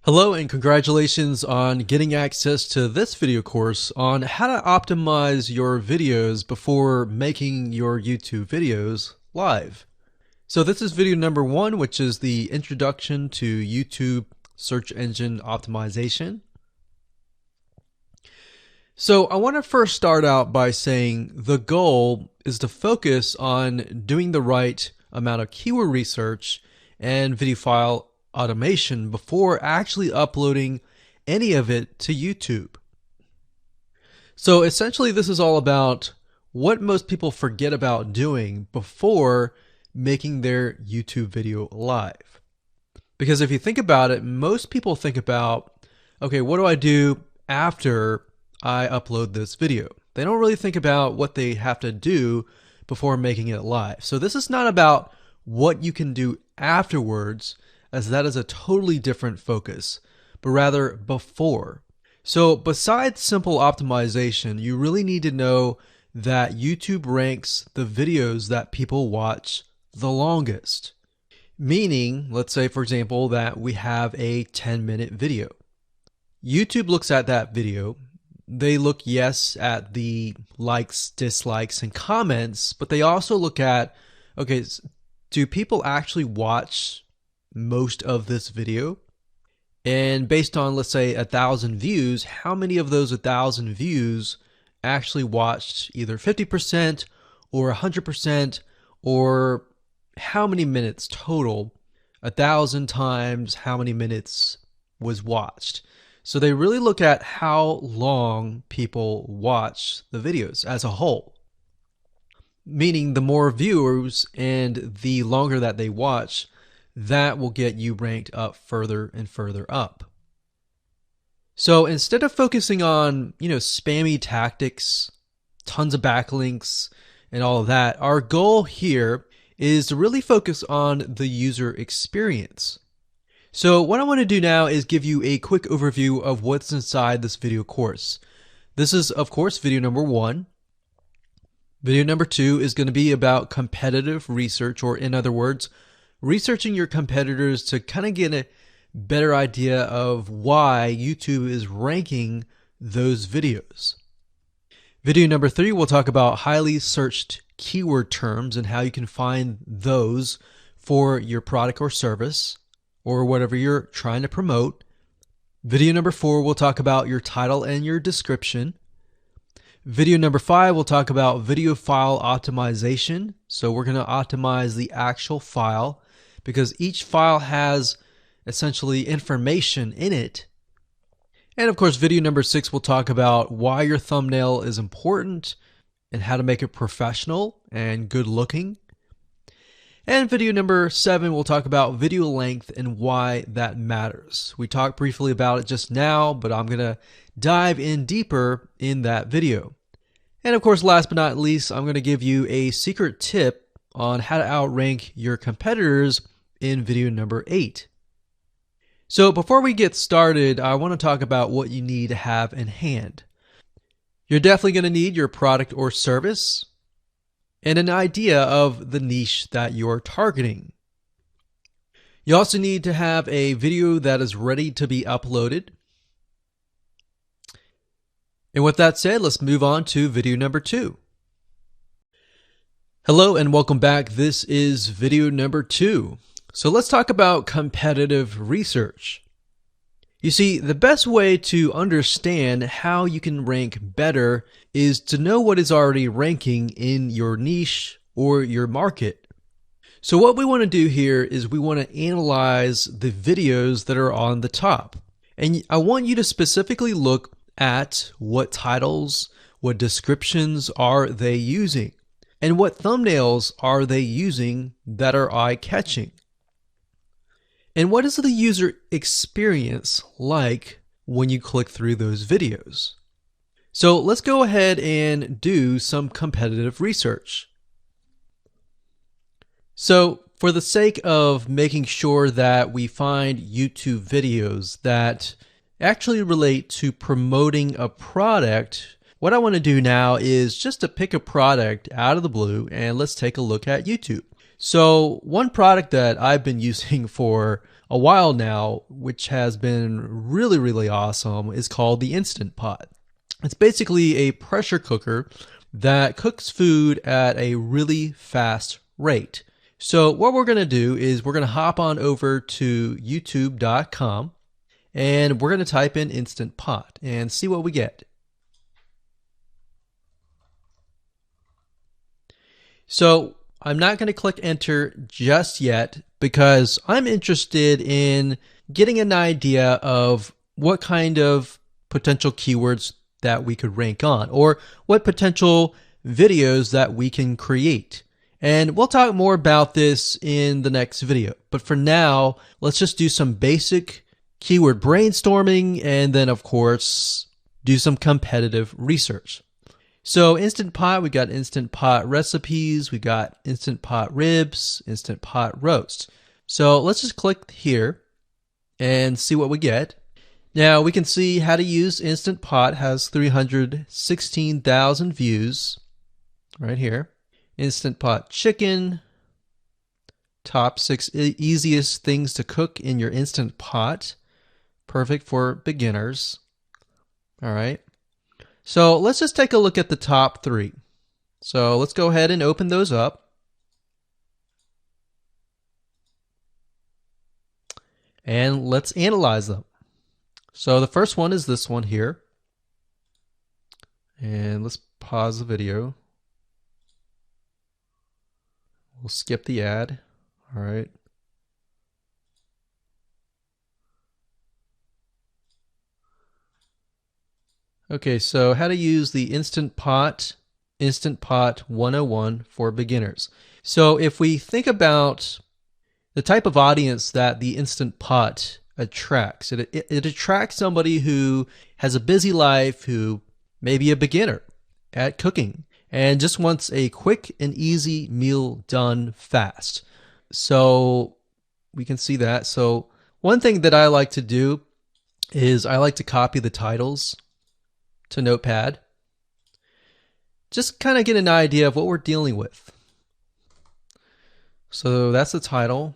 Hello and congratulations on getting access to this video course on how to optimize your videos before making your YouTube videos live. So this is video number 1, which is the introduction to YouTube search engine optimization. So I want to first start out by saying the goal is to focus on doing the right amount of keyword research and video file automation before actually uploading any of it to YouTube. So essentially this is all about what most people forget about doing before making their YouTube video live. Because if you think about it, most people think about, okay, what do I do after I upload this video? They don't really think about what they have to do before making it live. So this is not about what you can do afterwards, as that is a totally different focus, but rather before. So besides simple optimization, you really need to know that YouTube ranks the videos that people watch the longest. Meaning, let's say for example that we have a 10-minute video. YouTube looks at that video. They look, yes, at the likes, dislikes, and comments, but they also look at, okay, do people actually watch most of this video? And based on, let's say, 1,000 views, how many of those 1,000 views actually watched either 50% or 100%, or how many minutes total? 1,000 times how many minutes was watched. So they really look at how long people watch the videos as a whole. Meaning the more viewers and the longer that they watch, that will get you ranked up further and further up. So instead of focusing on, spammy tactics, tons of backlinks, and all of that, our goal here is to really focus on the user experience. So what I want to do now is give you a quick overview of what's inside this video course. This is, of course, video number 1. Video number 2 is going to be about competitive research, or in other words, researching your competitors to kind of get a better idea of why YouTube is ranking those videos. Video number 3, we'll talk about highly searched keyword terms and how you can find those for your product or service or whatever you're trying to promote. Video number 4, we'll talk about your title and your description. Video number 5, we'll talk about video file optimization. So we're going to optimize the actual file because each file has essentially information in it. And of course, video number 6, we'll talk about why your thumbnail is important and how to make it professional and good looking. And video number 7, we'll talk about video length and why that matters. We talked briefly about it just now, but I'm going to dive in deeper in that video. And of course, last but not least, I'm going to give you a secret tip on how to outrank your competitors in video number 8. So before we get started, I want to talk about what you need to have in hand. You're definitely going to need your product or service and an idea of the niche that you're targeting. You also need to have a video that is ready to be uploaded. And with that said, let's move on to video number 2. Hello and welcome back. This is video number 2. So let's talk about competitive research. You see, the best way to understand how you can rank better is to know what is already ranking in your niche or your market. So what we want to do here is we want to analyze the videos that are on the top. And I want you to specifically look at what titles, what descriptions are they using, and what thumbnails are they using that are eye-catching. And what is the user experience like when you click through those videos? So let's go ahead and do some competitive research. So for the sake of making sure that we find YouTube videos that actually relate to promoting a product, what I want to do now is just to pick a product out of the blue and let's take a look at YouTube. So one product that I've been using for a while now, which has been really, really awesome, is called the Instant Pot. It's basically a pressure cooker that cooks food at a really fast rate. So what we're going to do is we're going to hop on over to youtube.com and we're going to type in Instant Pot and see what we get. So I'm not going to click enter just yet because I'm interested in getting an idea of what kind of potential keywords that we could rank on, or what potential videos that we can create. And we'll talk more about this in the next video. But for now, let's just do some basic keyword brainstorming and then, of course, do some competitive research. So Instant Pot, we got Instant Pot recipes, we got Instant Pot ribs, Instant Pot roast. So let's just click here and see what we get. Now we can see how to use Instant Pot has 316,000 views right here. Instant Pot chicken, top 6 easiest things to cook in your Instant Pot. Perfect for beginners. All right. So let's just take a look at the top 3. So let's go ahead and open those up. And let's analyze them. So the first one is this one here. And let's pause the video. We'll skip the ad. All right. Okay, so how to use the Instant Pot 101 for beginners. So if we think about the type of audience that the Instant Pot attracts, it attracts somebody who has a busy life, who may be a beginner at cooking and just wants a quick and easy meal done fast. So we can see that. So one thing that I like to do is I like to copy the titles to Notepad. Just kind of get an idea of what we're dealing with. So that's the title.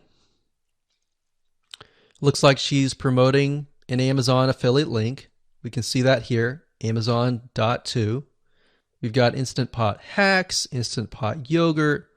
Looks like she's promoting an Amazon affiliate link. We can see that here, Amazon.to. We've got Instant Pot hacks, Instant Pot yogurt,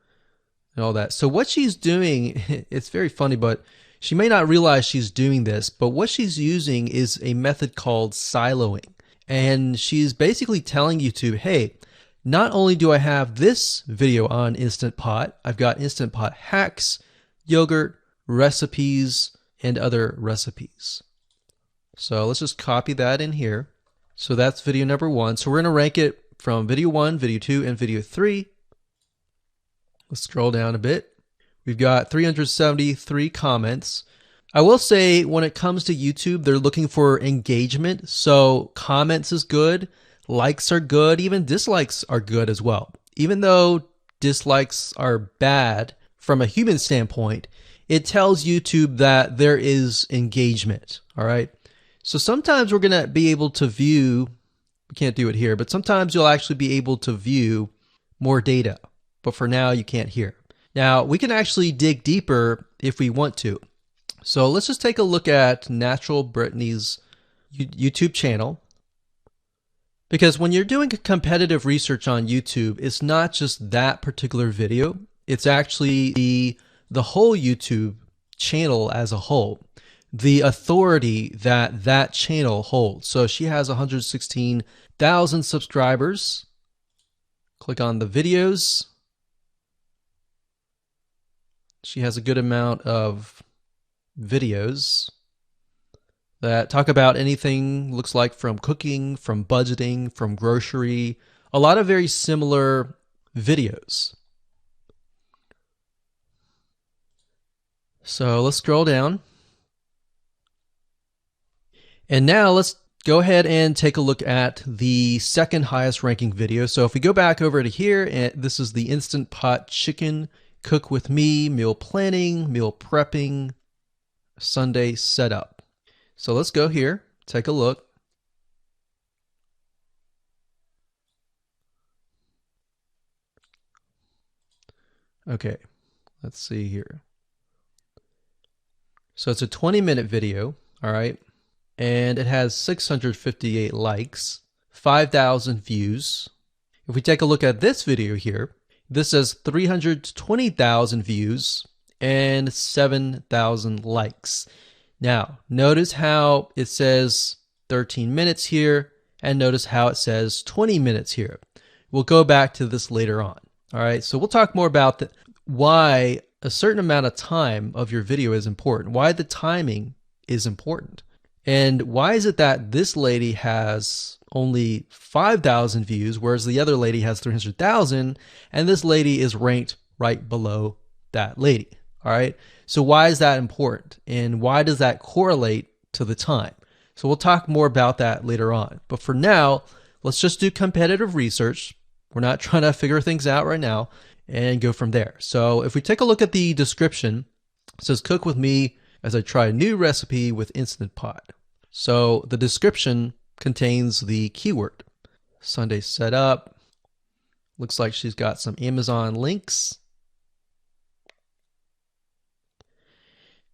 and all that. So what she's doing, it's very funny, but she may not realize she's doing this, but what she's using is a method called siloing. And she's basically telling YouTube, hey, not only do I have this video on Instant Pot, I've got Instant Pot hacks, yogurt, recipes, and other recipes. So let's just copy that in here. So that's video number 1. So we're going to rank it from video 1, video 2, and video 3. Let's scroll down a bit. We've got 373 comments. I will say when it comes to YouTube, they're looking for engagement. So comments is good, likes are good, even dislikes are good as well. Even though dislikes are bad from a human standpoint, it tells YouTube that there is engagement. All right. So sometimes we're going to be able to view, we can't do it here, but sometimes you'll actually be able to view more data. But for now, you can't hear. Now, we can actually dig deeper if we want to. So let's just take a look at Natural Brittany's YouTube channel. Because when you're doing competitive research on YouTube, it's not just that particular video. It's actually the whole YouTube channel as a whole. The authority that that channel holds. So she has 116,000 subscribers. Click on the videos. She has a good amount of videos that talk about anything, looks like from cooking, from budgeting, from grocery, a lot of very similar videos. So let's scroll down. And now let's go ahead and take a look at the second highest ranking video. So if we go back over to here, and this is the Instant Pot chicken cook with me, meal planning, meal prepping, Sunday setup. So let's go here, take a look. Okay, let's see here. So it's a 20-minute video, all right? And it has 658 likes, 5,000 views. If we take a look at this video here, this has 320,000 views and 7,000 likes. Now, notice how it says 13 minutes here, and notice how it says 20 minutes here. We'll go back to this later on. All right, so we'll talk more about why a certain amount of time of your video is important, why the timing is important. And why is it that this lady has only 5,000 views, whereas the other lady has 300,000, and this lady is ranked right below that lady? All right. So why is that important? And why does that correlate to the time? So we'll talk more about that later on. But for now, let's just do competitive research. We're not trying to figure things out right now, and go from there. So if we take a look at the description, it says cook with me as I try a new recipe with Instant Pot. So the description contains the keyword. Sunday setup. Looks like she's got some Amazon links.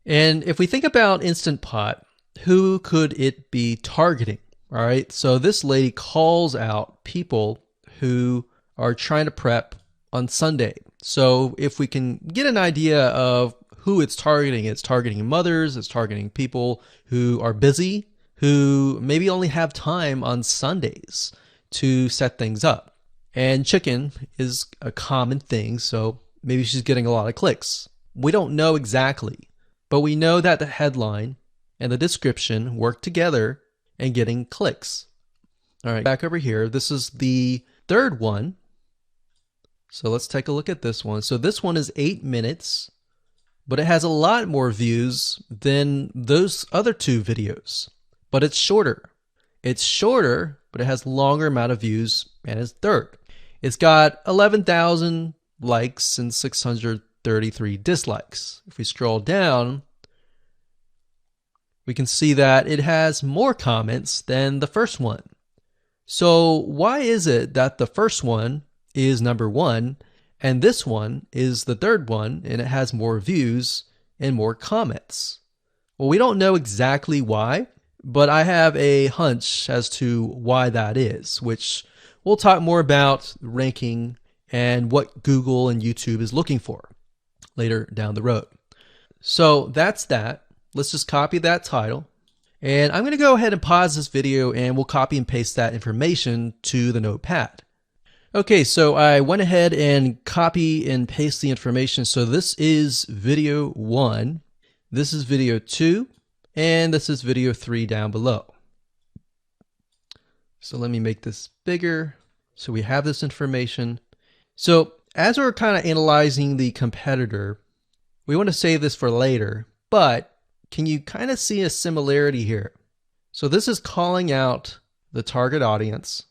And if we think about Instant Pot, who could it be targeting? All right, so this lady calls out people who are trying to prep on Sunday. So if we can get an idea of who it's targeting mothers, it's targeting people who are busy, who maybe only have time on Sundays to set things up. And chicken is a common thing, so maybe she's getting a lot of clicks. We don't know exactly, but we know that the headline and the description work together and getting clicks. All right, back over here, this is the third one. So let's take a look at this one. So this one is 8 minutes, but it has a lot more views than those other two videos, but it's shorter. It's shorter, but it has longer amount of views, and it's third. It's got 11,000 likes and 633 dislikes. If we scroll down, we can see that it has more comments than the first one. So why is it that the first one is number one and this one is the third one and it has more views and more comments? Well, we don't know exactly why, but I have a hunch as to why that is, which we'll talk more about ranking and what Google and YouTube is looking for later down the road. So that's that. Let's just copy that title. And I'm going to go ahead and pause this video and we'll copy and paste that information to the notepad. Okay, so I went ahead and copy and paste the information. So this is video 1, this is video 2, and this is video 3 down below. So let me make this bigger so we have this information. So as we're kind of analyzing the competitor, we want to save this for later, but can you kind of see a similarity here? So this is calling out the target audience.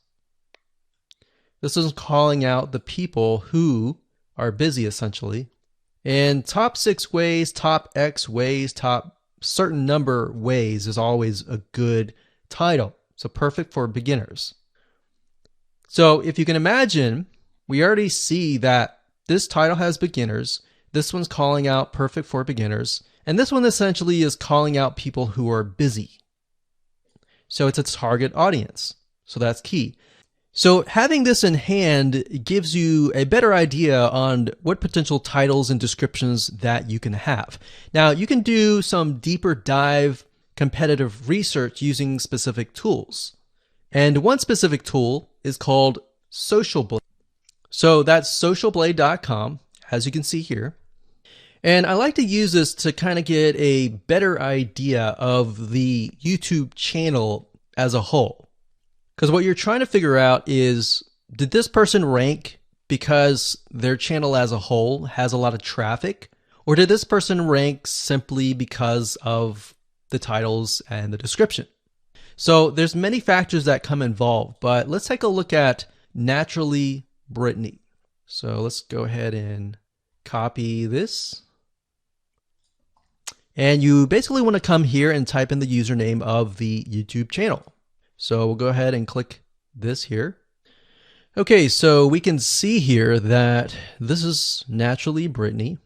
This is calling out the people who are busy, essentially. And top 6 ways, top X ways, top certain number ways is always a good title. So perfect for beginners. So if you can imagine, we already see that this title has beginners. This one's calling out perfect for beginners. And this one essentially is calling out people who are busy. So it's a target audience. So that's key. So having this in hand gives you a better idea on what potential titles and descriptions that you can have. Now, you can do some deeper dive competitive research using specific tools. And one specific tool is called Social Blade. So that's socialblade.com, as you can see here. And I like to use this to kind of get a better idea of the YouTube channel as a whole. Because what you're trying to figure out is, did this person rank because their channel as a whole has a lot of traffic? Or did this person rank simply because of the titles and the description? So there's many factors that come involved, but let's take a look at Naturally Brittany. So let's go ahead and copy this. And you basically want to come here and type in the username of the YouTube channel. So we'll go ahead and click this here. Okay, so we can see here that this is Naturally Brittany,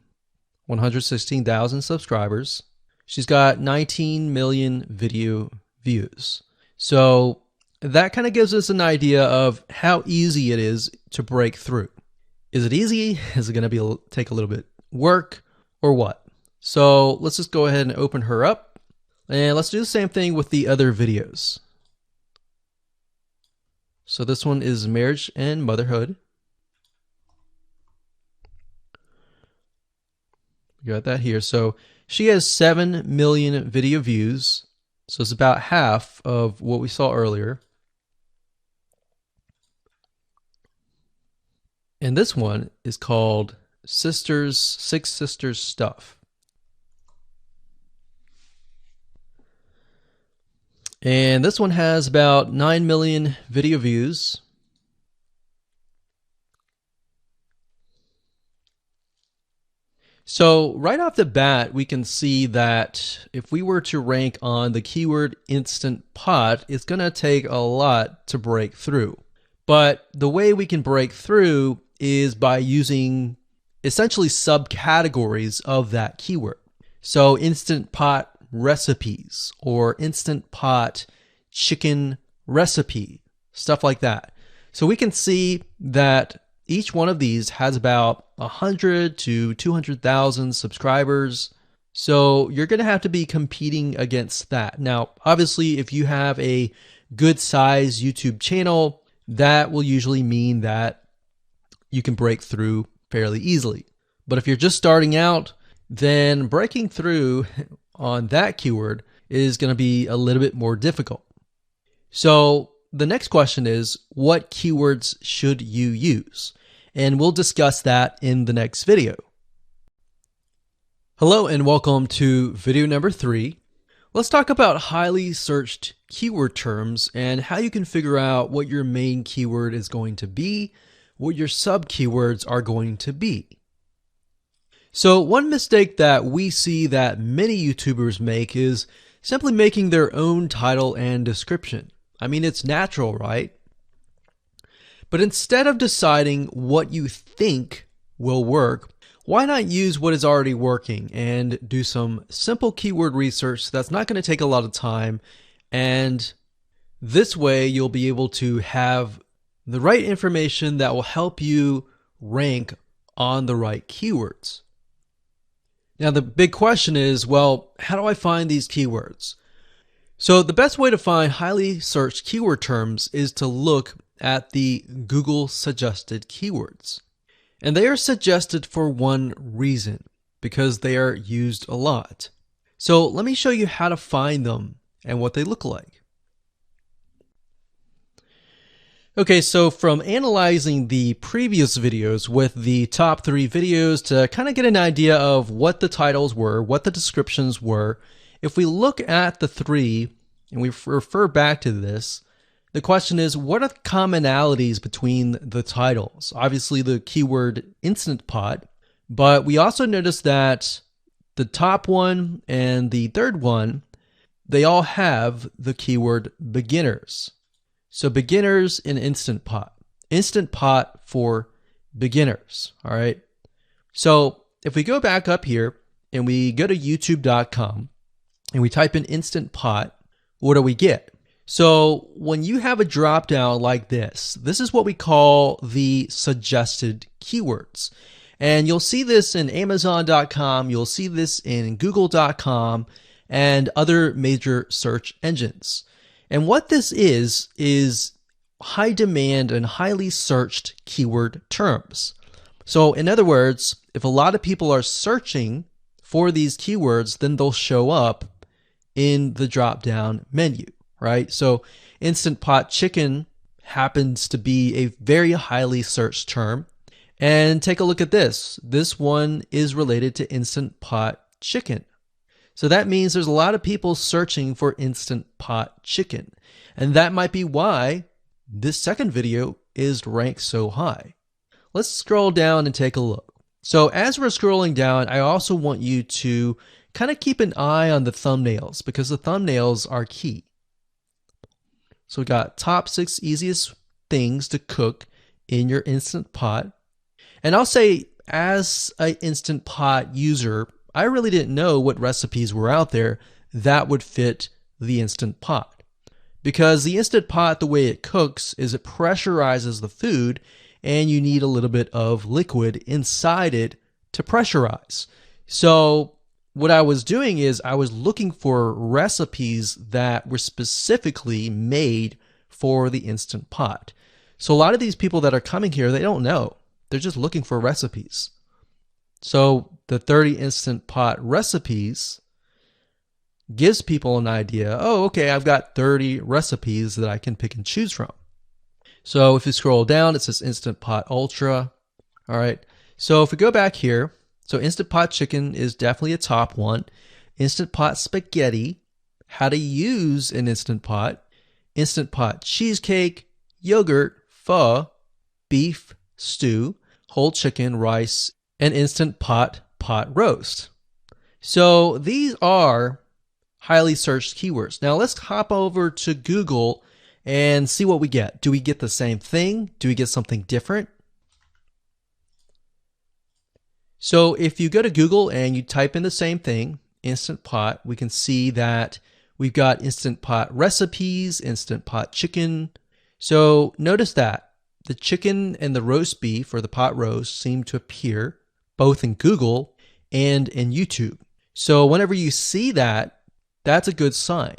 116,000 subscribers. She's got 19 million video views. So that kind of gives us an idea of how easy it is to break through. Is it easy? Is it going to take a little bit work or what? So let's just go ahead and open her up, and let's do the same thing with the other videos. So this one is marriage and motherhood. We got that here. So she has 7 million video views. So it's about half of what we saw earlier. And this one is called Six Sisters Stuff. And this one has about 9 million video views. So right off the bat, we can see that if we were to rank on the keyword Instant Pot, it's going to take a lot to break through. But the way we can break through is by using essentially subcategories of that keyword. So Instant Pot recipes or Instant Pot chicken recipe, stuff like that. So we can see that each one of these has about 100 to 200,000 subscribers. So you're going to have to be competing against that. Now, obviously, if you have a good size YouTube channel, that will usually mean that you can break through fairly easily. But if you're just starting out, then breaking through on that keyword is going to be a little bit more difficult. So the next question is, what keywords should you use? And we'll discuss that in the next video. Hello and welcome to video number 3. Let's talk about highly searched keyword terms and how you can figure out what your main keyword is going to be, what your sub keywords are going to be. So one mistake that we see that many YouTubers make is simply making their own title and description. I mean, it's natural, right? But instead of deciding what you think will work, why not use what is already working and do some simple keyword research that's not going to take a lot of time, and this way you'll be able to have the right information that will help you rank on the right keywords. Now the big question is, well, how do I find these keywords? So the best way to find highly searched keyword terms is to look at the Google suggested keywords. And they are suggested for one reason, because they are used a lot. So let me show you how to find them and what they look like. Okay, so from analyzing the previous videos with the top 3 videos to kind of get an idea of what the titles were, what the descriptions were, if we look at the 3 and we refer back to this, the question is, what are the commonalities between the titles? Obviously the keyword Instant Pot, but we also notice that the top one and the third one, they all have the keyword beginners. So beginners in Instant Pot. Instant Pot for beginners, all right? So if we go back up here and we go to youtube.com and we type in Instant Pot, what do we get? So when you have a drop down like this is what we call the suggested keywords. And you'll see this in Amazon.com, you'll see this in Google.com and other major search engines. And what this is high demand and highly searched keyword terms. So in other words, if a lot of people are searching for these keywords, then they'll show up in the drop down menu. Right? So Instant Pot chicken happens to be a very highly searched term. And take a look at this. This one is related to Instant Pot chicken. So that means there's a lot of people searching for Instant Pot chicken. And that might be why this second video is ranked so high. Let's scroll down and take a look. So as we're scrolling down, I also want you to kind of keep an eye on the thumbnails, because the thumbnails are key. So we got top 6 easiest things to cook in your Instant Pot. And I'll say, as an Instant Pot user, I really didn't know what recipes were out there that would fit the Instant Pot. Because the Instant Pot, the way it cooks is it pressurizes the food, and you need a little bit of liquid inside it to pressurize. So what I was doing is I was looking for recipes that were specifically made for the Instant Pot. So a lot of these people that are coming here, they don't know. They're just looking for recipes. So the 30 Instant Pot recipes gives people an idea. Oh, okay, I've got 30 recipes that I can pick and choose from. So if you scroll down, it says Instant Pot Ultra. All right. So if we go back here, so Instant Pot Chicken is definitely a top one. Instant Pot Spaghetti, how to use an Instant Pot. Instant Pot Cheesecake, Yogurt, Pho, Beef Stew, Whole Chicken, Rice, and Instant Pot Roast. So these are highly searched keywords. Now let's hop over to Google and see what we get. Do we get the same thing? Do we get something different? So if you go to Google and you type in the same thing, Instant Pot, we can see that we've got Instant Pot recipes, Instant Pot chicken. So notice that the chicken and the roast beef or the pot roast seem to appear both in Google and in YouTube. So whenever you see that, that's a good sign,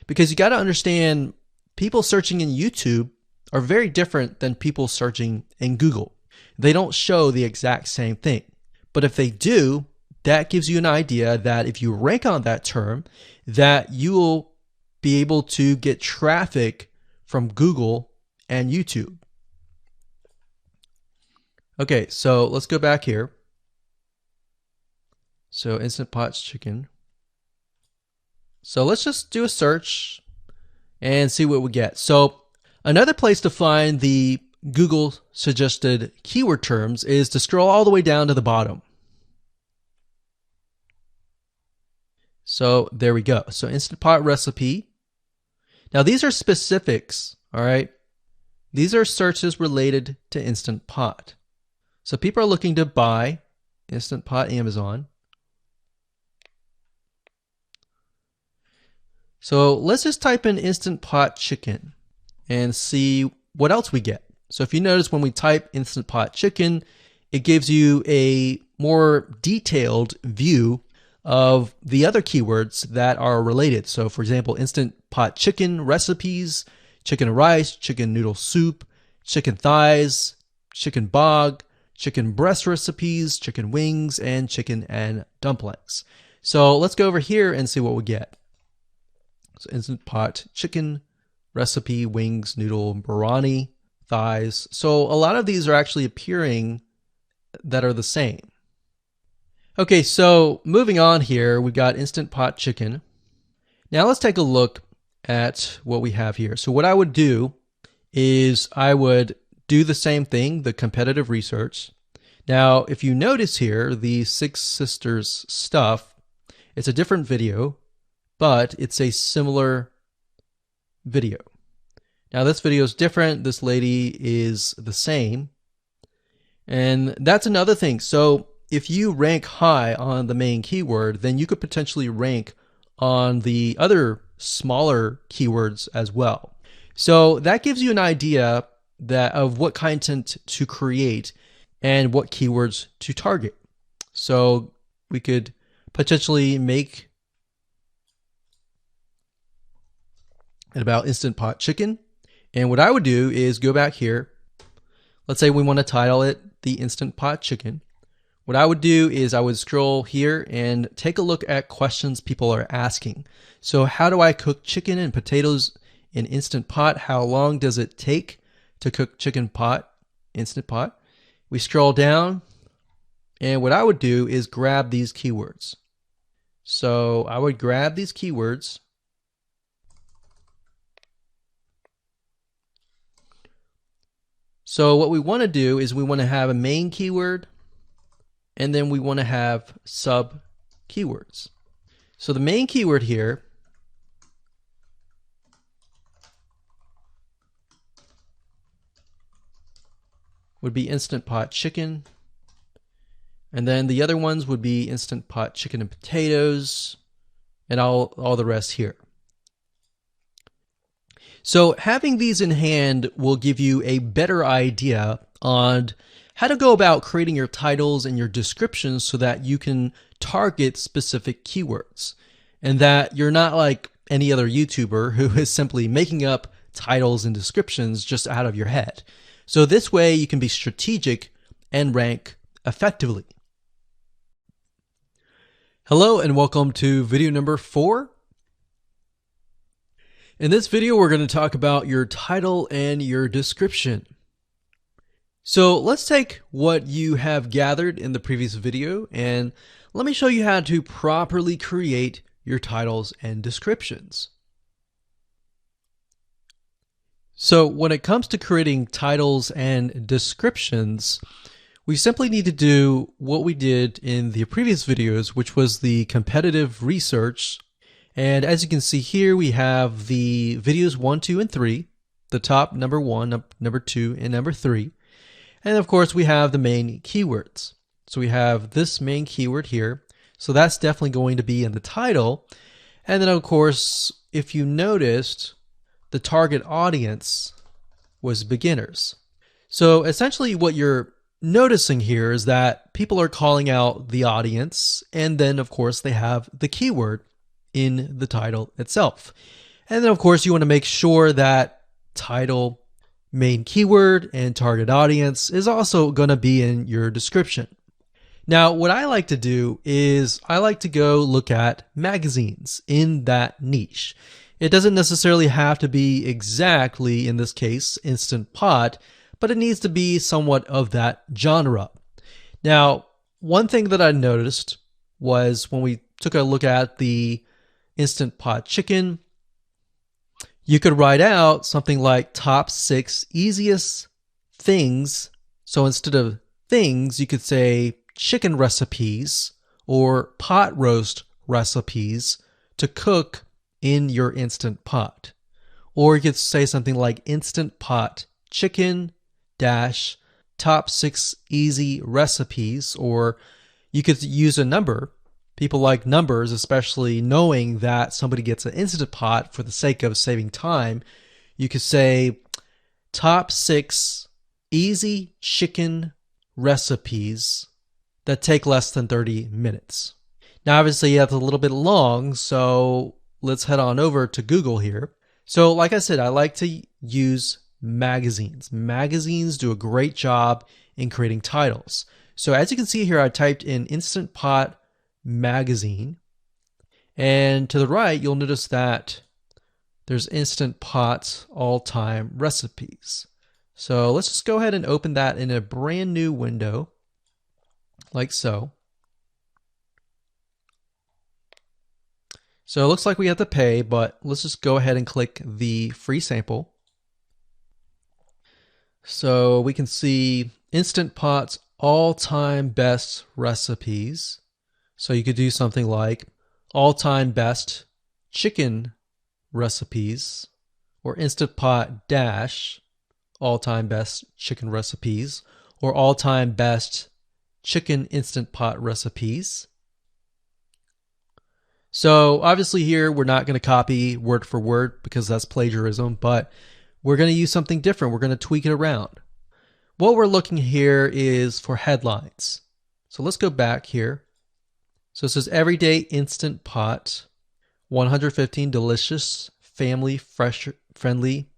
because you got to understand people searching in YouTube are very different than people searching in Google. They don't show the exact same thing. But if they do, that gives you an idea that if you rank on that term, that you will be able to get traffic from Google and YouTube. Okay, so let's go back here. So Instant Pot's chicken. So let's just do a search and see what we get. So another place to find the Google suggested keyword terms is to scroll all the way down to the bottom. So there we go. So Instant Pot recipe. Now these are specifics, all right? These are searches related to Instant Pot. So people are looking to buy Instant Pot Amazon. So let's just type in Instant Pot chicken and see what else we get. So if you notice, when we type Instant Pot chicken, it gives you a more detailed view of the other keywords that are related. So for example, Instant Pot chicken recipes, chicken and rice, chicken noodle soup, chicken thighs, chicken bog, chicken breast recipes, chicken wings, and chicken and dumplings. So let's go over here and see what we get. So Instant Pot chicken recipe, wings, noodle, biryani, thighs. So a lot of these are actually appearing that are the same. Okay, so moving on here, we've got Instant Pot chicken. Now let's take a look at what we have here. So what I would do is I would do the same thing, the competitive research. Now, if you notice here, the Six Sisters stuff, it's a different video, but it's a similar video. Now this video is different. This lady is the same. And that's another thing. So if you rank high on the main keyword, then you could potentially rank on the other smaller keywords as well. So that gives you an idea that of what content to create and what keywords to target. So we could potentially make it about Instant Pot chicken. And what I would do is go back here. Let's say we want to title it the Instant Pot chicken. What I would do is I would scroll here and take a look at questions people are asking. So how do I cook chicken and potatoes in Instant Pot? How long does it take to cook chicken pot, Instant Pot? We scroll down, and what I would do is grab these keywords. So I would grab these keywords. So what we want to do is we want to have a main keyword, and then we want to have sub keywords. So the main keyword here would be Instant Pot chicken. And then the other ones would be Instant Pot chicken and potatoes, and all the rest here. So having these in hand will give you a better idea on how to go about creating your titles and your descriptions so that you can target specific keywords, and that you're not like any other YouTuber who is simply making up titles and descriptions just out of your head. So this way you can be strategic and rank effectively. Hello and welcome to video number 4. In this video, we're going to talk about your title and your description. So let's take what you have gathered in the previous video and let me show you how to properly create your titles and descriptions. So when it comes to creating titles and descriptions, we simply need to do what we did in the previous videos, which was the competitive research. And as you can see here, we have the videos 1, 2, and 3, the top number 1, number 2, and number 3. And of course, we have the main keywords. So we have this main keyword here. So that's definitely going to be in the title. And then of course, if you noticed, the target audience was beginners. So essentially what you're noticing here is that people are calling out the audience, and then of course they have the keyword in the title itself. And then of course you want to make sure that title, main keyword, and target audience is also going to be in your description. Now what I like to do is I like to go look at magazines in that niche. It doesn't necessarily have to be exactly, in this case, Instant Pot, but it needs to be somewhat of that genre. Now, one thing that I noticed was when we took a look at the Instant Pot chicken, you could write out something like top 6 easiest things. So instead of things, you could say chicken recipes or pot roast recipes to cook in your Instant Pot. Or you could say something like Instant Pot chicken dash top 6 easy recipes, or you could use a number. People like numbers, especially knowing that somebody gets an Instant Pot for the sake of saving time. You could say top 6 easy chicken recipes that take less than 30 minutes. Now obviously that's a little bit long, so let's head on over to Google here. So like I said, I like to use magazines. Magazines do a great job in creating titles. So as you can see here, I typed in Instant Pot magazine, and to the right you'll notice that there's Instant Pot all-time recipes. So let's just go ahead and open that in a brand new window like so. So it looks like we have to pay, but let's just go ahead and click the free sample. So we can see Instant Pot's all-time best recipes. So you could do something like all-time best chicken recipes, or Instant Pot dash all-time best chicken recipes, or all-time best chicken Instant Pot recipes. So obviously here we're not going to copy word for word because that's plagiarism, but we're going to use something different. We're going to tweak it around. What we're looking here is for headlines. So let's go back here. So it says everyday Instant Pot, 115 delicious, family friendly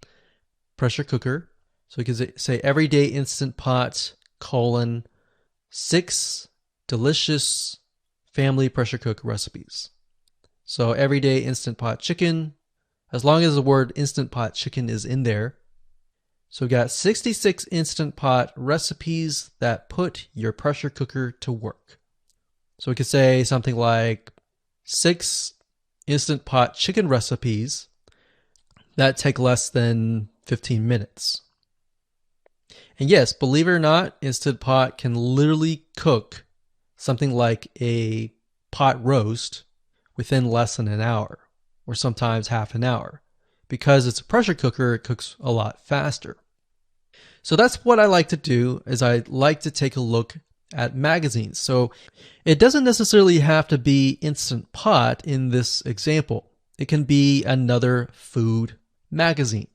pressure cooker. So we can say everyday Instant Pot, 6 delicious family pressure cook recipes. So everyday Instant Pot chicken, as long as the word Instant Pot chicken is in there. So we got 66 Instant Pot recipes that put your pressure cooker to work. So we could say something like 6 Instant Pot chicken recipes that take less than 15 minutes. And yes, believe it or not, Instant Pot can literally cook something like a pot roast within less than an hour, or sometimes half an hour. Because it's a pressure cooker, it cooks a lot faster. So that's what I like to do, is I like to take a look at magazines. So it doesn't necessarily have to be Instant Pot in this example. It can be another food magazine.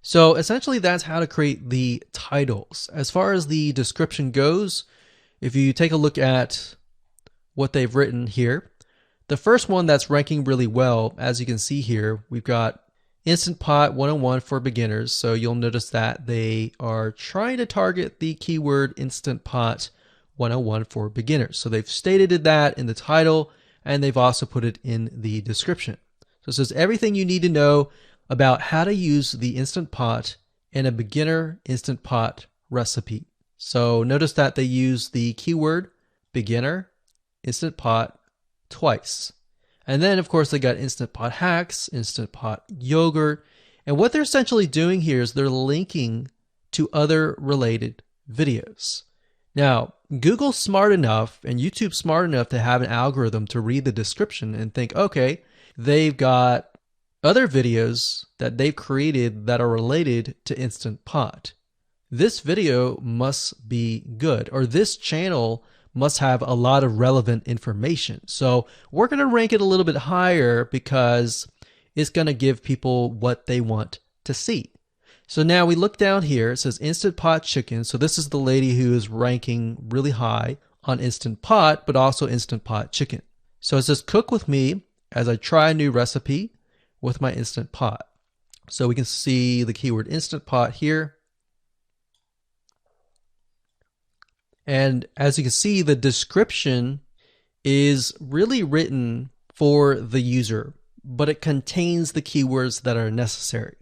So essentially that's how to create the titles. As far as the description goes, if you take a look at what they've written here, the first one that's ranking really well, as you can see here, we've got Instant Pot 101 for beginners. So you'll notice that they are trying to target the keyword Instant Pot 101 for beginners. So they've stated that in the title, and they've also put it in the description. So it says everything you need to know about how to use the Instant Pot in a beginner Instant Pot recipe. So notice that they use the keyword beginner Instant Pot twice. And then of course they got Instant Pot hacks, Instant Pot yogurt. And what they're essentially doing here is they're linking to other related videos. Now, Google's smart enough and YouTube's smart enough to have an algorithm to read the description and think, okay, they've got other videos that they've created that are related to Instant Pot. This video must be good, or this channel must have a lot of relevant information. So we're going to rank it a little bit higher because it's going to give people what they want to see. So now we look down here, it says Instant Pot chicken. So this is the lady who is ranking really high on Instant Pot, but also Instant Pot chicken. So it says cook with me as I try a new recipe with my Instant Pot. So we can see the keyword Instant Pot here. And as you can see, the description is really written for the user, but it contains the keywords that are necessary.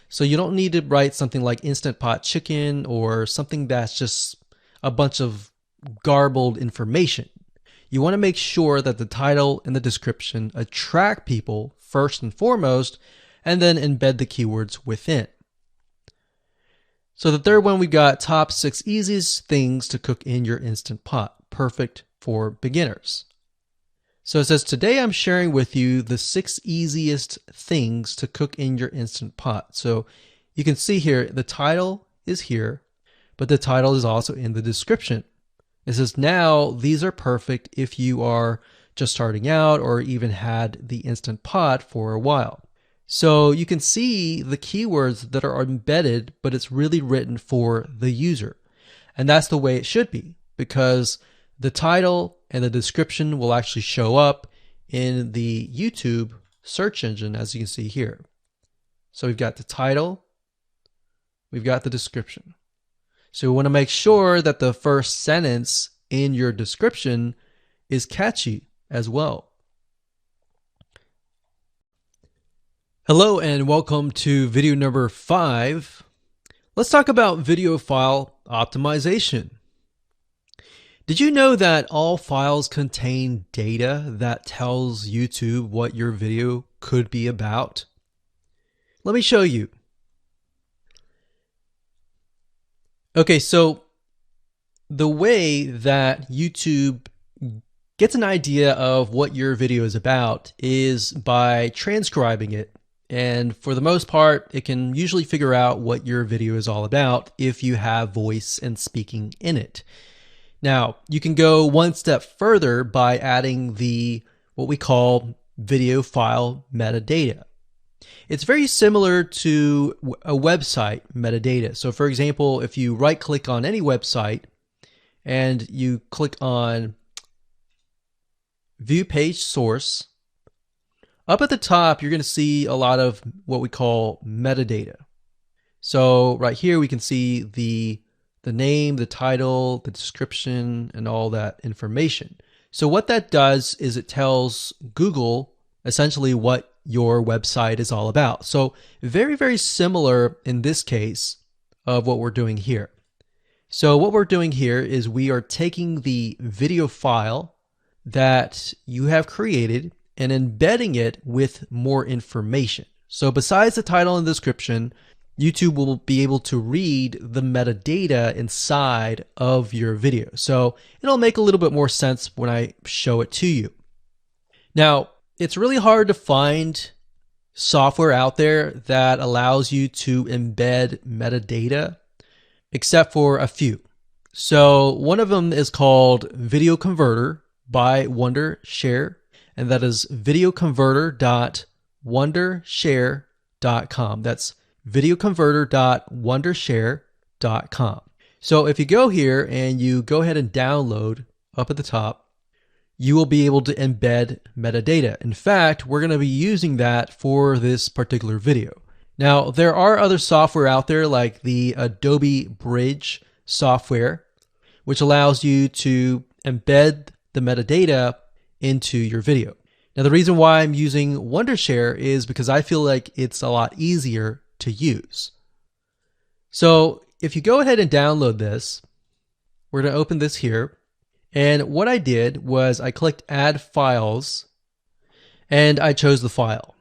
So you don't need to write something like Instant Pot chicken or something that's just a bunch of garbled information. You want to make sure that the title and the description attract people first and foremost, and then embed the keywords within. So the third one, we've got top 6 easiest things to cook in your Instant Pot, perfect for beginners. So it says, today I'm sharing with you the 6 easiest things to cook in your Instant Pot. So you can see here, the title is here, but the title is also in the description. It says, now these are perfect if you are just starting out or even had the Instant Pot for a while. So you can see the keywords that are embedded, but it's really written for the user. And that's the way it should be, because the title and the description will actually show up in the YouTube search engine, as you can see here. So we've got the title, we've got the description. So we want to make sure that the first sentence in your description is catchy as well. Hello and welcome to video number 5. Let's talk about video file optimization. Did you know that all files contain data that tells YouTube what your video could be about? Let me show you. Okay, so the way that YouTube gets an idea of what your video is about is by transcribing it. And for the most part, it can usually figure out what your video is all about if you have voice and speaking in it. Now, you can go one step further by adding what we call video file metadata. It's very similar to a website metadata. So for example, if you right click on any website and you click on View Page Source, up at the top, you're going to see a lot of what we call metadata. So right here, we can see the name, the title, the description, and all that information. So what that does is it tells Google essentially what your website is all about. So very, very similar in this case of what we're doing here. So what we're doing here is we are taking the video file that you have created and embedding it with more information. So besides the title and description, YouTube will be able to read the metadata inside of your video. So it'll make a little bit more sense when I show it to you. Now, it's really hard to find software out there that allows you to embed metadata except for a few. So one of them is called Video Converter by Wondershare, and that is videoconverter.wondershare.com. That's videoconverter.wondershare.com. So if you go here and you go ahead and download up at the top, you will be able to embed metadata. In fact, we're going to be using that for this particular video. Now, there are other software out there like the Adobe Bridge software, which allows you to embed the metadata into your video. Now, the reason why I'm using Wondershare is because I feel like it's a lot easier to use. So if you go ahead and download this, we're going to open this here. And what I did was I clicked Add Files, and I chose the file.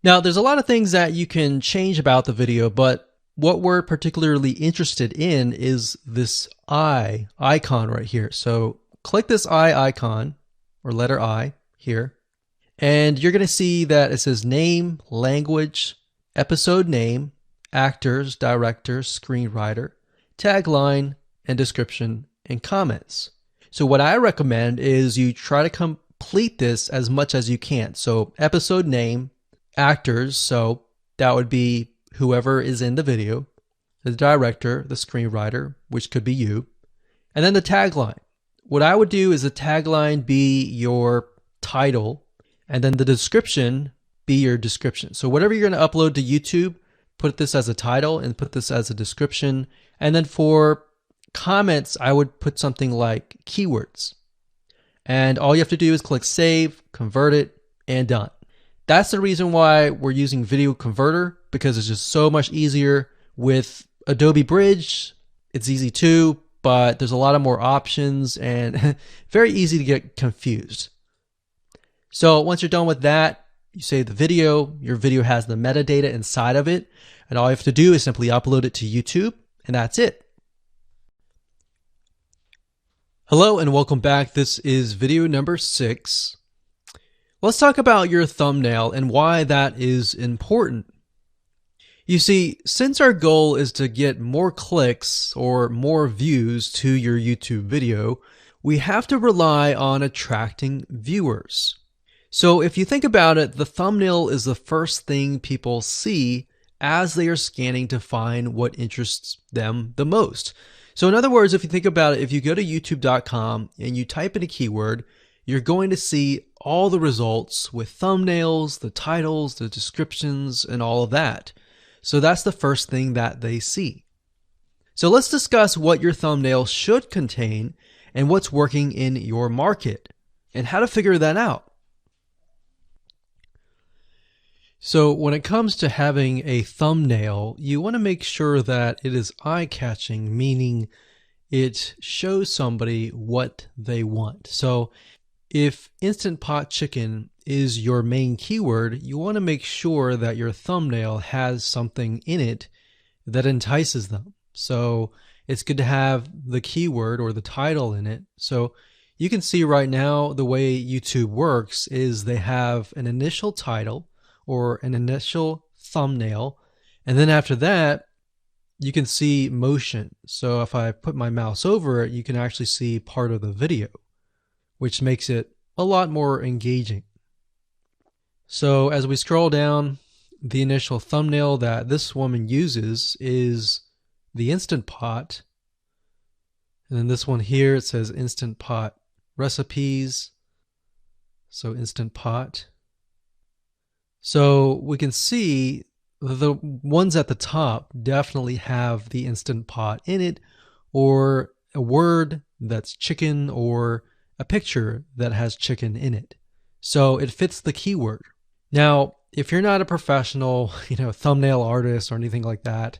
Now, there's a lot of things that you can change about the video, but what we're particularly interested in is this I icon right here. So click this I icon, or letter I here, and you're going to see that it says name, language, episode name, actors, directors, screenwriter, tagline, and description, and comments. So what I recommend is you try to complete this as much as you can. So episode name, actors, so that would be whoever is in the video, the director, the screenwriter, which could be you, and then the tagline. What I would do is the tagline be your title, and then the description be your description. So whatever you're going to upload to YouTube, put this as a title and put this as a description. And then for comments, I would put something like keywords. And all you have to do is click save, convert it, and done. That's the reason why we're using Video Converter, because it's just so much easier. With Adobe Bridge, it's easy too, but there's a lot of more options and very easy to get confused. So once you're done with that, you save the video. Your video has the metadata inside of it, and all you have to do is simply upload it to YouTube, and that's it. Hello and welcome back. This is video number 6. Let's talk about your thumbnail and why that is important. You see, since our goal is to get more clicks or more views to your YouTube video, we have to rely on attracting viewers. So if you think about it, the thumbnail is the first thing people see as they are scanning to find what interests them the most. So in other words, if you think about it, if you go to youtube.com and you type in a keyword, you're going to see all the results with thumbnails, the titles, the descriptions, and all of that. So that's the first thing that they see. So let's discuss what your thumbnail should contain and what's working in your market and how to figure that out. So when it comes to having a thumbnail, you want to make sure that it is eye-catching, meaning it shows somebody what they want. So if Instant Pot Chicken is your main keyword, you want to make sure that your thumbnail has something in it that entices them. So it's good to have the keyword or the title in it. So you can see right now the way YouTube works is they have an initial title or an initial thumbnail, and then after that you can see motion. So if I put my mouse over it, you can actually see part of the video, which makes it a lot more engaging. So as we scroll down, the initial thumbnail that this woman uses is the Instant Pot, and then this one here, it says Instant Pot recipes, so Instant Pot. So we can see the ones at the top definitely have the Instant Pot in it, or a word that's chicken, or a picture that has chicken in it. So it fits the keyword. Now, if you're not a professional, thumbnail artist or anything like that,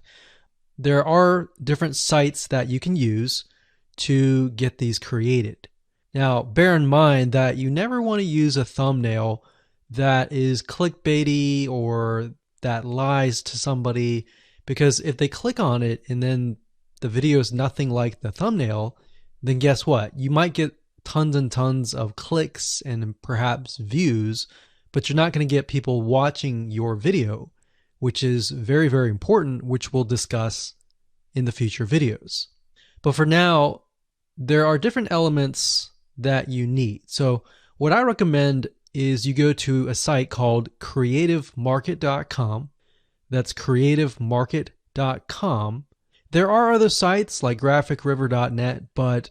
there are different sites that you can use to get these created. Now, bear in mind that you never want to use a thumbnail that is clickbaity or that lies to somebody, because if they click on it and then the video is nothing like the thumbnail, then guess what? You might get tons and tons of clicks and perhaps views, but you're not going to get people watching your video, which is very, very important, which we'll discuss in the future videos. But for now, there are different elements that you need. So what I recommend is you go to a site called creativemarket.com. That's creativemarket.com. There are other sites like graphicriver.net, but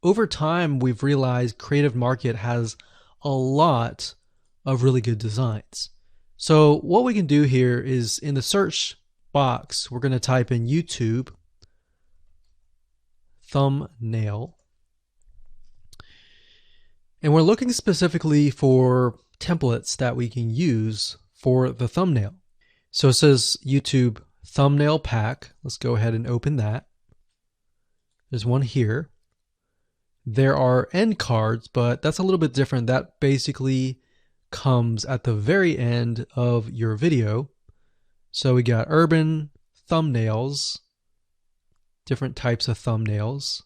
over time we've realized Creative Market has a lot of really good designs. So what we can do here is in the search box, we're going to type in YouTube thumbnail. And we're looking specifically for templates that we can use for the thumbnail. So it says YouTube thumbnail pack. Let's go ahead and open that. There's one here. There are end cards, but that's a little bit different. That basically comes at the very end of your video. So we got urban thumbnails, different types of thumbnails.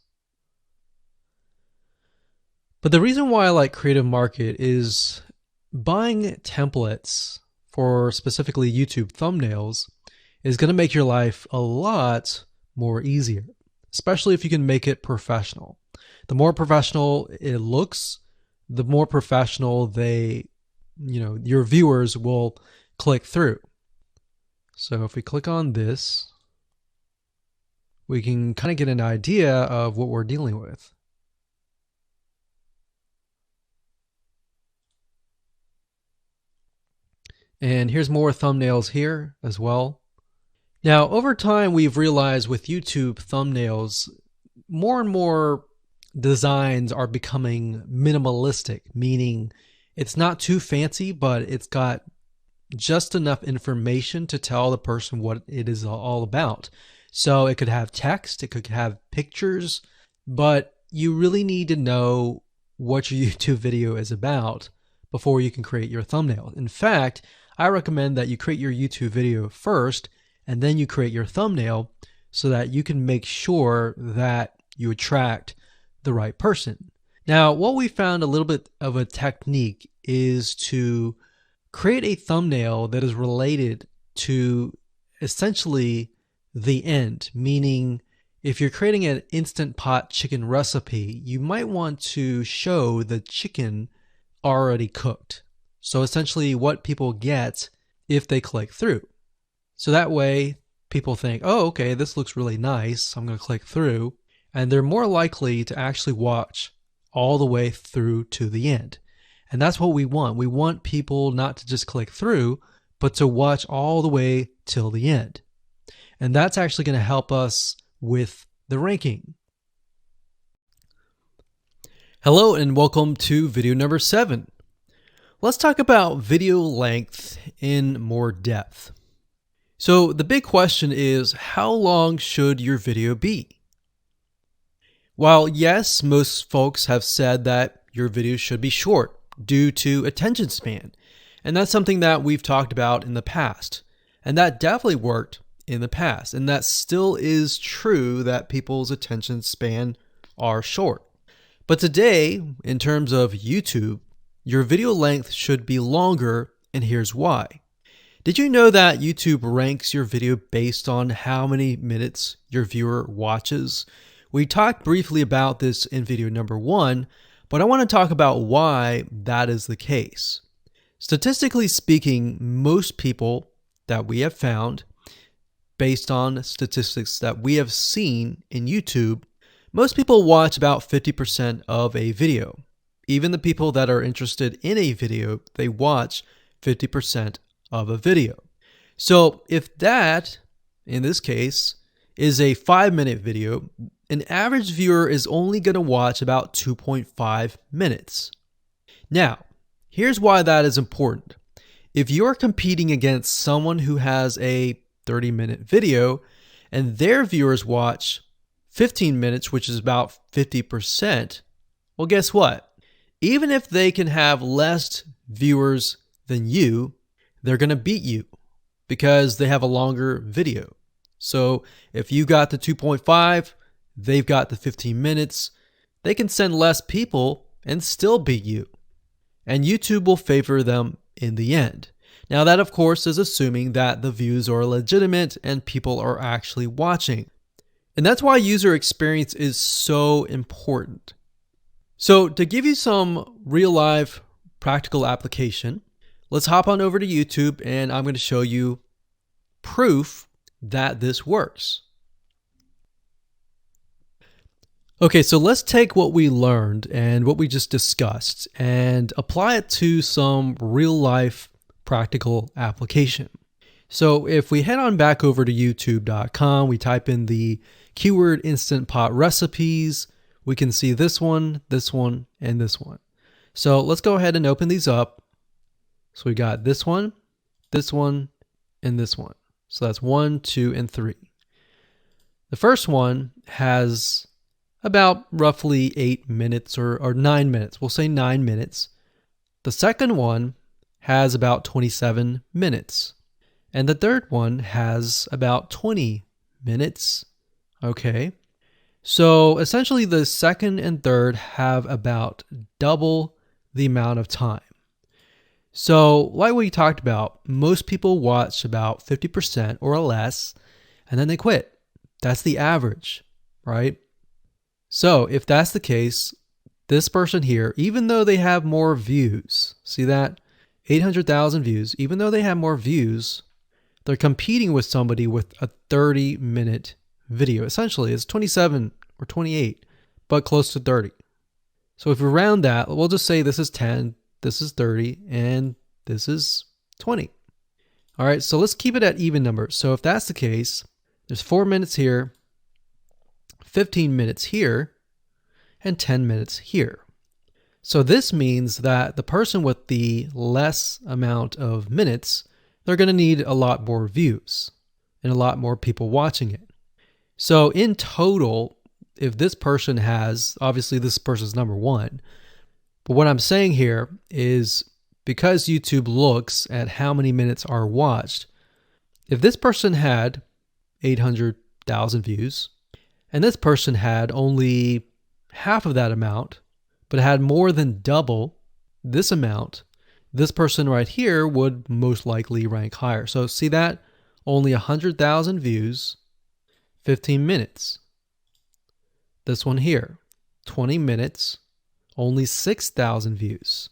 But the reason why I like Creative Market is buying templates for specifically YouTube thumbnails is going to make your life a lot more easier, especially if you can make it professional. The more professional it looks, the more professional your viewers will click through. So if we click on this, we can kind of get an idea of what we're dealing with. And here's more thumbnails here as well. Now, over time, we've realized with YouTube thumbnails, more and more designs are becoming minimalistic, meaning it's not too fancy, but it's got just enough information to tell the person what it is all about. So it could have text, it could have pictures, but you really need to know what your YouTube video is about before you can create your thumbnail. In fact, I recommend that you create your YouTube video first and then you create your thumbnail so that you can make sure that you attract the right person. Now, what we found a little bit of a technique is to create a thumbnail that is related to essentially the end, meaning if you're creating an Instant Pot chicken recipe, you might want to show the chicken already cooked. So essentially what people get if they click through. So that way people think, oh, okay, this looks really nice. I'm going to click through. And they're more likely to actually watch all the way through to the end. And that's what we want. We want people not to just click through, but to watch all the way till the end. And that's actually going to help us with the ranking. Hello and welcome to video number 7. Let's talk about video length in more depth. So the big question is, how long should your video be? While yes, most folks have said that your video should be short due to attention span, and that's something that we've talked about in the past, and that definitely worked in the past, and that still is true that people's attention span are short. But today, in terms of YouTube, your video length should be longer, and here's why. Did you know that YouTube ranks your video based on how many minutes your viewer watches? We talked briefly about this in video number 1, but I want to talk about why that is the case. Statistically speaking, most people that we have found, based on statistics that we have seen in YouTube, most people watch about 50% of a video. Even the people that are interested in a video, they watch 50% of a video. So if that, in this case, is a 5-minute video, an average viewer is only going to watch about 2.5 minutes. Now, here's why that is important. If you're competing against someone who has a 30-minute video and their viewers watch 15 minutes, which is about 50%, well, guess what? Even if they can have less viewers than you, they're going to beat you because they have a longer video. So if you got the 2.5, they've got the 15 minutes, they can send less people and still beat you. And YouTube will favor them in the end. Now that, of course, is assuming that the views are legitimate and people are actually watching. And that's why user experience is so important. So to give you some real life practical application, let's hop on over to YouTube and I'm going to show you proof that this works. Okay, so let's take what we learned and what we just discussed and apply it to some real life practical application. So if we head on back over to youtube.com, we type in the keyword Instant Pot recipes, we can see this one, and this one. So let's go ahead and open these up. So we got this one, and this one. So that's 1, 2, and 3. The first one has about roughly 8 minutes or 9 minutes. We'll say 9 minutes. The second one has about 27 minutes. And the third one has about 20 minutes. Okay. So essentially the second and third have about double the amount of time. So like we talked about, most people watch about 50% or less, and then they quit. That's the average, right? So if that's the case, this person here, even though they have more views, see that? 800,000 views, even though they have more views, they're competing with somebody with a 30-minute video. Essentially, it's 27 or 28, but close to 30. So if we round that, we'll just say this is 10, this is 30, and this is 20. All right, so let's keep it at even numbers. So if that's the case, there's 4 minutes here, 15 minutes here, and 10 minutes here. So this means that the person with the less amount of minutes, they're going to need a lot more views and a lot more people watching it. So in total, if this person has, obviously this person's number one, but what I'm saying here is because YouTube looks at how many minutes are watched, if this person had 800,000 views and this person had only half of that amount, but had more than double this amount, this person right here would most likely rank higher. So see that? Only 100,000 views, 15 minutes. This one here, 20 minutes, only 6,000 views.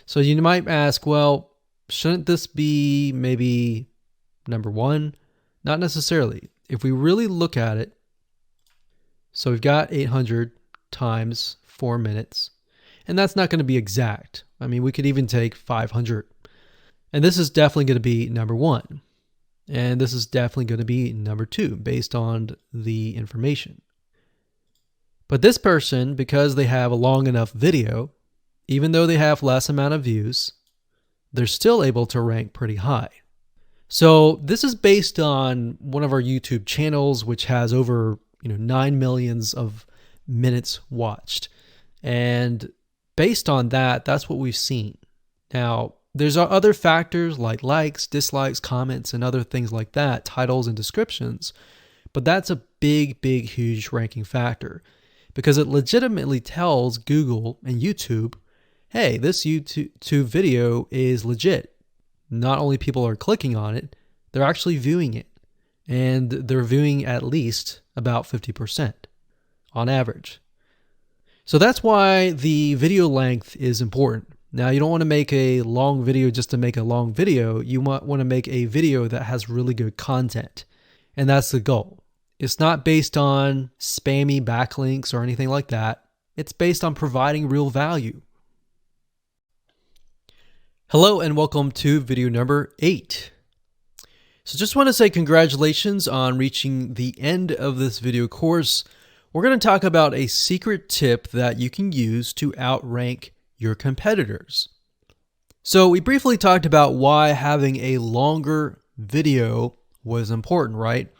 So you might ask, well, shouldn't this be maybe number one? Not necessarily. If we really look at it, so we've got 800 times 4 minutes, and that's not going to be exact. I mean, we could even take 500. And this is definitely going to be number one. And this is definitely going to be number two based on the information. But this person, because they have a long enough video, even though they have less amount of views, they're still able to rank pretty high. So this is based on one of our YouTube channels, which has over 9 million of minutes watched. And based on that, that's what we've seen. Now, there's other factors like likes, dislikes, comments, and other things like that, titles and descriptions. But that's a big, huge ranking factor because it legitimately tells Google and YouTube, hey, this YouTube video is legit. Not only people are clicking on it, they're actually viewing it. And they're viewing at least about 50% on average. So that's why the video length is important. Now, you don't want to make a long video just to make a long video. You want to make a video that has really good content. And that's the goal. It's not based on spammy backlinks or anything like that. It's based on providing real value. Hello and welcome to video number 8. So just want to say congratulations on reaching the end of this video course. We're going to talk about a secret tip that you can use to outrank your competitors. So we briefly talked about why having a longer video was important, right?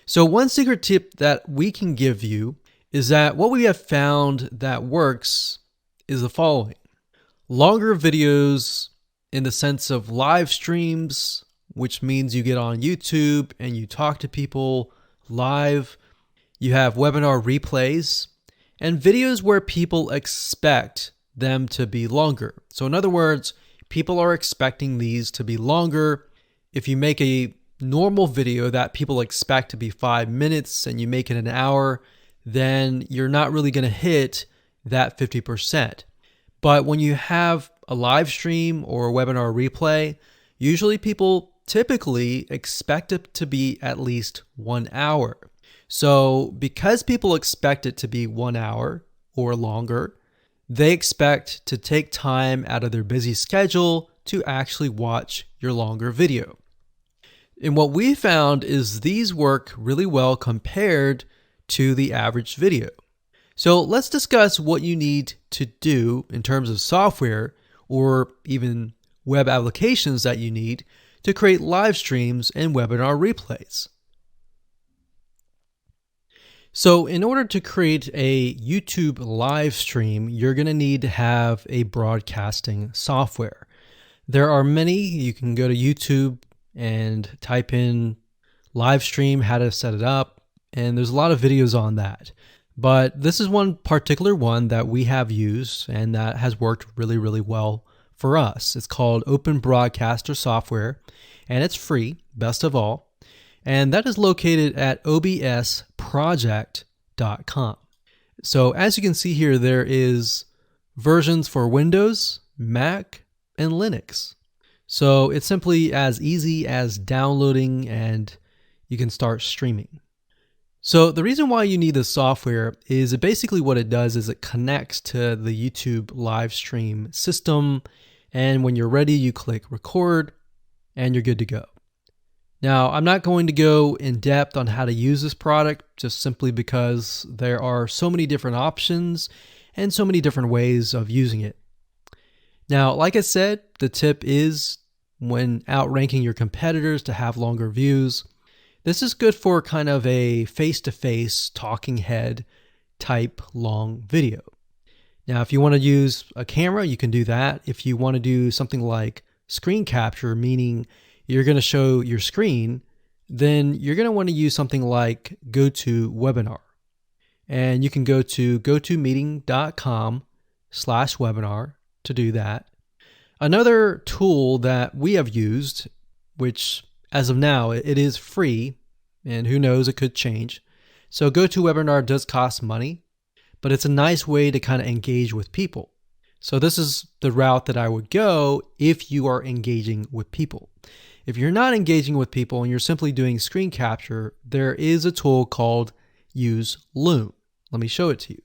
So one secret tip that we can give you is that what we have found that works is the following. Longer videos in the sense of live streams, which means you get on YouTube and you talk to people live. You have webinar replays and videos where people expect them to be longer. So in other words, people are expecting these to be longer. If you make a normal video that people expect to be 5 minutes and you make it an hour, then you're not really going to hit that 50%. But when you have a live stream or a webinar replay, usually people typically expect it to be at least 1 hour. So because people expect it to be 1 hour or longer, they expect to take time out of their busy schedule to actually watch your longer video. And what we found is these work really well compared to the average video. So let's discuss what you need to do in terms of software or even web applications that you need to create live streams and webinar replays. So in order to create a YouTube live stream, you're going to need to have a broadcasting software. There are many. You can go to YouTube and type in live stream, how to set it up, and there's a lot of videos on that. But this is one particular one that we have used and that has worked really, really well for us. It's called Open Broadcaster Software, and it's free, best of all. And that is located at obsproject.com. So as you can see here, there is versions for Windows, Mac, and Linux. So it's simply as easy as downloading and you can start streaming. So the reason why you need this software is basically what it does is it connects to the YouTube live stream system. And when you're ready, you click record and you're good to go. Now, I'm not going to go in depth on how to use this product just simply because there are so many different options and so many different ways of using it. Now, like I said, the tip is when outranking your competitors to have longer views. This is good for kind of a face-to-face talking head type long video. Now, if you want to use a camera, you can do that. If you want to do something like screen capture, meaning you're going to show your screen, then you're going to want to use something like GoToWebinar. And you can go to gotomeeting.com/webinar to do that. Another tool that we have used, which as of now, it is free, and who knows, it could change. So GoToWebinar does cost money, but it's a nice way to kind of engage with people. So this is the route that I would go if you are engaging with people. If you're not engaging with people and you're simply doing screen capture, there is a tool called Use Loom. Let me show it to you.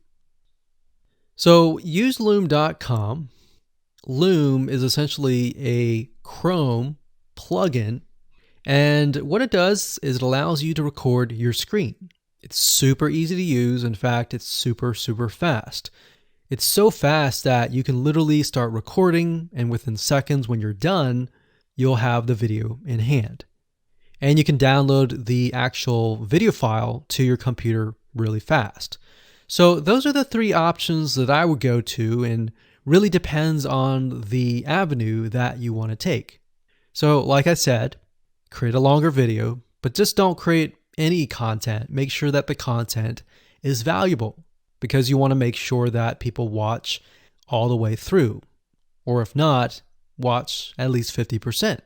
So useloom.com. Loom is essentially a Chrome plugin, and what it does is it allows you to record your screen. It's super easy to use. In fact, it's super, super fast. It's so fast that you can literally start recording, and within seconds when you're done, you'll have the video in hand. And you can download the actual video file to your computer really fast. So those are the three options that I would go to, and really depends on the avenue that you want to take. So like I said, create a longer video, but just don't create any content. Make sure that the content is valuable, because you want to make sure that people watch all the way through, or if not, watch at least 50%.